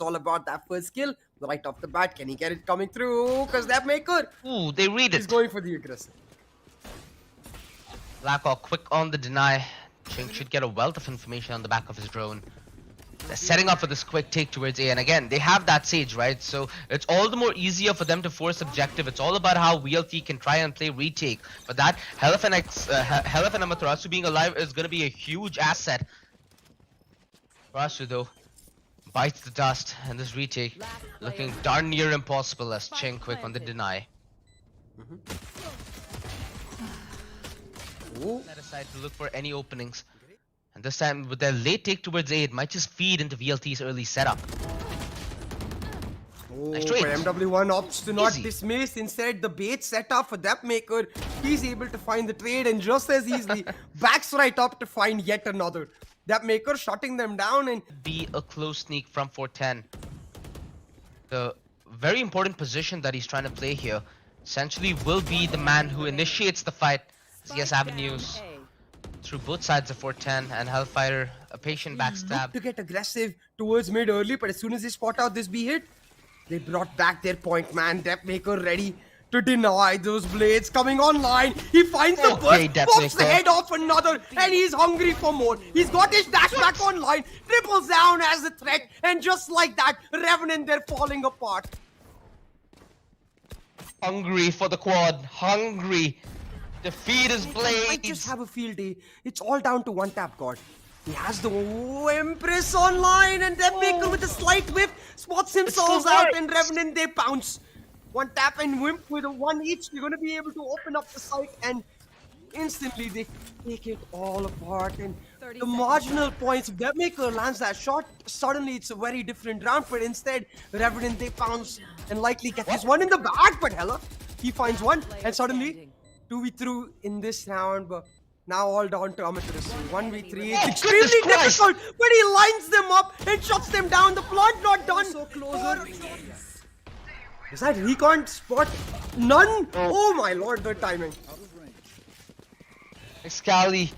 all about that first kill. Right off the bat, can he get it coming through? Because DEATHMAKER Ooh, they read it. is going for the aggressive. Blackhawk quick on the deny. Ching should get a wealth of information on the back of his drone. They're setting up for this quick take towards A, and again, they have that Sage, right? So it's all the more easier for them to force objective. It's all about how VLT can try and play retake. But that hellff and Amaterasu being alive is going to be a huge asset. Amaterasu though bites the dust, and this retake looking darn near impossible as Ching quick on the deny. Set aside to look for any openings. And this time with their late take towards A, it might just feed into VLT's early setup. Oh, Nice but trade. MW1 opts to not Easy. dismiss. Instead, the bait set up for DEATHMAKER. He's able to find the trade and just as easily backs right up to find yet another. DEATHMAKER shutting them down and Be a close sneak from 410. The very important position that he's trying to play here essentially will be the man who initiates the fight. As he has avenues through both sides of 410 and Hellfighter, a patient look backstab. to get aggressive towards mid early, but as soon as they spot out this B hit, they brought back their point man. DEATHMAKER ready to deny those blades coming online. He finds the Okay, burst, pops the DEATHMAKER. head off another, and he's hungry for more. He's got his dash back online, triples down as a threat, and just like that, Revenant, they're falling apart. Hungry for the quad. Hungry. Defeat his I just blades. have a field day. It's all down to one tap god. He has the Empress online, and DEATHMAKER with a slight whiff spots himself still out, works. and Revenant they pounce. One tap and Whimp with a one each. They're gonna be able to open up the site, and instantly they take it all apart. And the marginal points, if DEATHMAKER lands that shot, suddenly it's a very different round. But instead, Revenant they pounce and likely get this one in the back. But hellff, he finds one, and suddenly 2v3 in this round, but now all down to Amaterasu. 1v3, it's Oh, extremely goodness Christ. difficult, but he lines them up and shuts them down. The plant not done. So closer. Is that recon spot? None? Oh my lord, the timing. Excali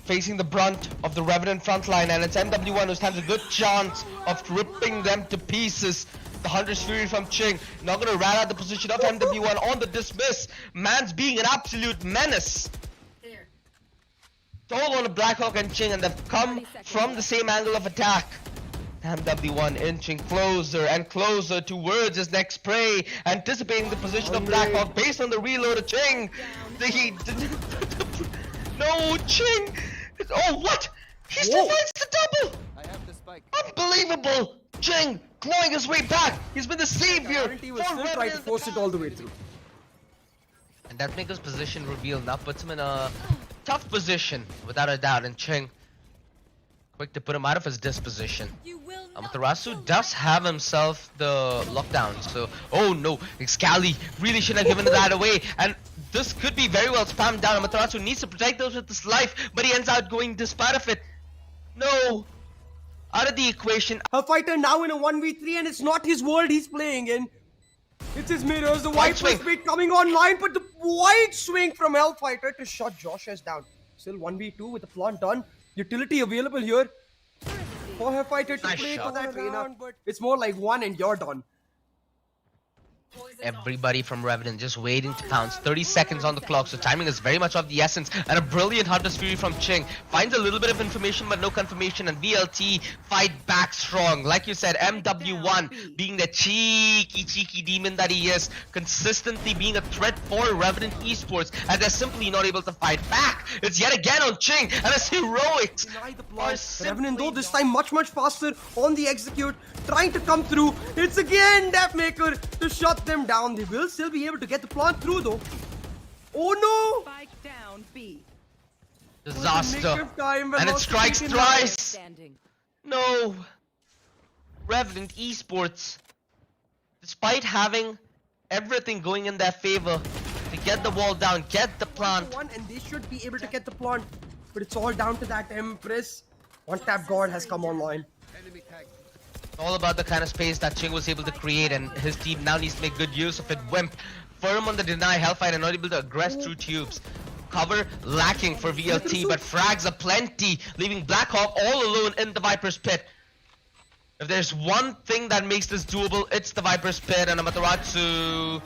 facing the brunt of the Revenant frontline, and it's MW1 who stands a good chance of ripping them to pieces. The Hunter's Fury from Ching, not gonna rat out the position of MW1 on the dismiss. Man's being an absolute menace. It's all on Blackhawk and Ching, and they've come from the same angle of attack. MW1 inching closer and closer towards his next prey, anticipating the position of Blackhawk based on the reload of Ching. No, Ching! Oh, what? He still finds the double! I have the spike. Unbelievable! Ching clawing his way back. He's been the savior Guarantee will still try to force it all the way through. And DEATHMAKER's position reveal now puts him in a tough position, without a doubt. And Ching, quick to put him out of his disposition. Amaterasu does have himself the lockdown, so oh no, Excali really shouldn't have given that away. And this could be very well spammed down. Amaterasu needs to protect those with his life, but he ends out going despite of it. No, out of the equation. Hellfighter now in a 1v3, and it's not his world he's playing in. It's his mirrors, the white swing. speed coming online, but the wide swing from Hellfighter to shut Josh's down. Still 1v2 with the plant done. Utility available here for Hellfighter to Nice play shot. for that round, but it's more like one and you're done. Everybody from Revenant just waiting to pounce. 30 seconds on the clock, so timing is very much of the essence. And a brilliant Hunter's Fury from Ching. Finds a little bit of information but no confirmation, and VLT fight back strong. Like you said, MW1 being the cheeky demon that he is, consistently being a threat for Revenant Esports, and they're simply not able to fight back. It's yet again on Ching, and his heroics Deny the are plant. Revenant though simply this time much faster on the execute, trying to come through. It's again DEATHMAKER to shut them down. They will still be able to get the plant through though. Oh no! Spike down B. disaster. Nick of time, And it velocity strikes can thrice. Standing. No! Revenant Esports, despite having everything going in their favor to get the wall down, get the plant, one, and they should be able to get the plant, but it's all down to that Empress. One tap god has come online. Enemy tag. all about the kind of space that Ching was able to create, and his team now needs to make good use of it. Whimp, firm on the deny, Hellfighter not able to aggress through tubes. Cover lacking for VLT, but frags are plenty, leaving Blackhawk all alone in the Viper's pit. If there's one thing that makes this doable, it's the Viper's Pit, and Amaterasu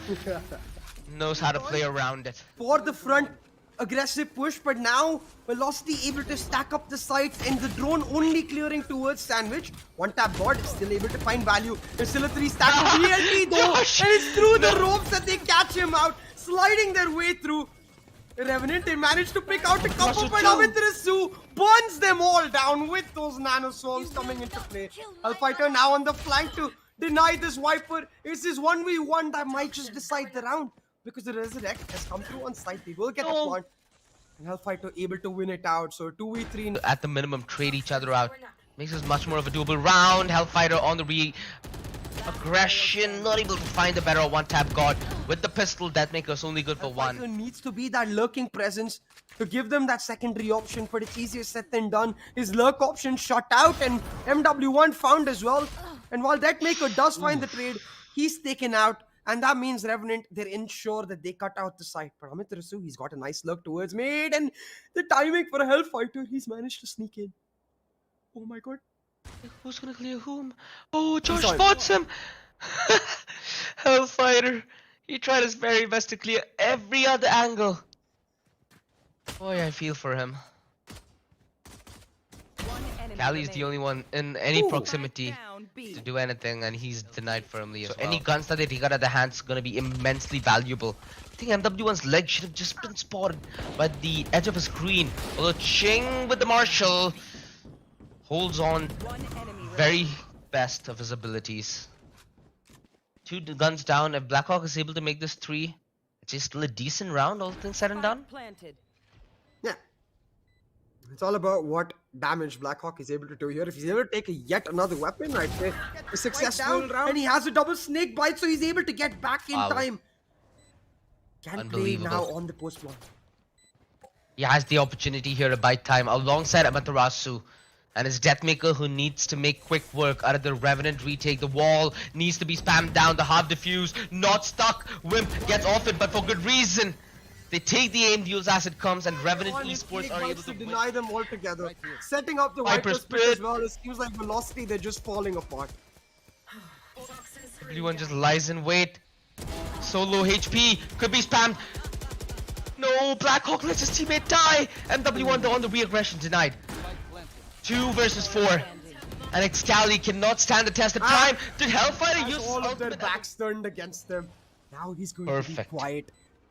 knows how to play around it. For the front aggressive push, but now Velocity able to stack up the sights and the drone only clearing towards Sandwich. One tap God is still able to find value. There's still a 3 stack BLT though, Josh, and it's through the ropes that they catch him out, sliding their way through. Revenant, they managed to pick out a couple, but Amaterasu burns them all down with those nano swarms coming into play. hellfighter now on the flank to deny this Viper. It's this 1v1 that might just decide the round, because the Resurrect has come through on site. They will get the point. And hellfighter able to win it out. So 2v3. At the minimum, trade each other out. Makes this much more of a doable round. hellfighter on the aggression, not able to find a better one-tap God. With the pistol, DEATHMAKER is only good for one. Needs to be that lurking presence to give them that secondary option, but it's easier said than done. His lurk option shot out, and MW1 found as well. And while DEATHMAKER does find the trade, he's taken out. And that means Revenant, they're ensure that they cut out the site. But Amaterasu, he's got a nice lurk towards mid, and the timing for a hellfighter, he's managed to sneak in. Oh my god. Who's gonna clear whom? Oh, Josh spots him! hellfighter. He tried his very best to clear every other angle. Boy, I feel for him. Excali is the only one in any proximity to do anything, and he's denied firmly as well. Any guns that they take out of the hands is gonna be immensely valuable. I think MW1's leg should have just been spotted by the edge of his screen. Although Ching with the Marshall holds on very best of his abilities. 2 guns down. If Blackhawk is able to make this 3, it's just still a decent round, all things said and done. Yeah. It's all about what damage Blackhawk is able to do here. If he's able to take yet another weapon, I'd say a successful round. And he has a double snake bite, so he's able to get back in time. Can play now on the post one. He has the opportunity here to bite time alongside Amaterasu. And it's DEATHMAKER who needs to make quick work out of the Revenant retake. The wall needs to be spammed down. The half diffuse, not stuck. Whimp gets off it, but for good reason. They take the aim deals as it comes, and Revenant Esports are able to deny them altogether. Setting up the Viper's Pit as well. It seems like Velocity, they're just falling apart. Everyone just lies in wait. So low HP, could be spammed. No, Blackhawk lets his teammate die. MW1 on the re-aggression denied. 2 versus 4. And Excali cannot stand the test of time. Did hellfighter use all of their backs turned against them? Now he's going to be quiet,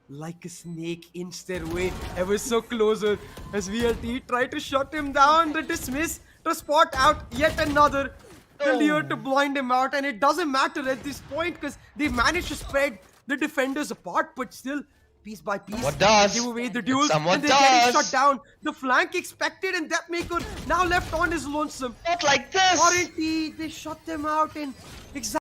like a snake, inched their way ever so closer as VLT tried to shut him down. The dismiss to spot out yet another. The lure to blind him out, and it doesn't matter at this point because they managed to spread the defenders apart, but still piece by piece, give away the duels, and they're getting shut down. The flank expected, and DEATHMAKER now left on his lonesome. Not like this! Currently, they shut them out, and exactly.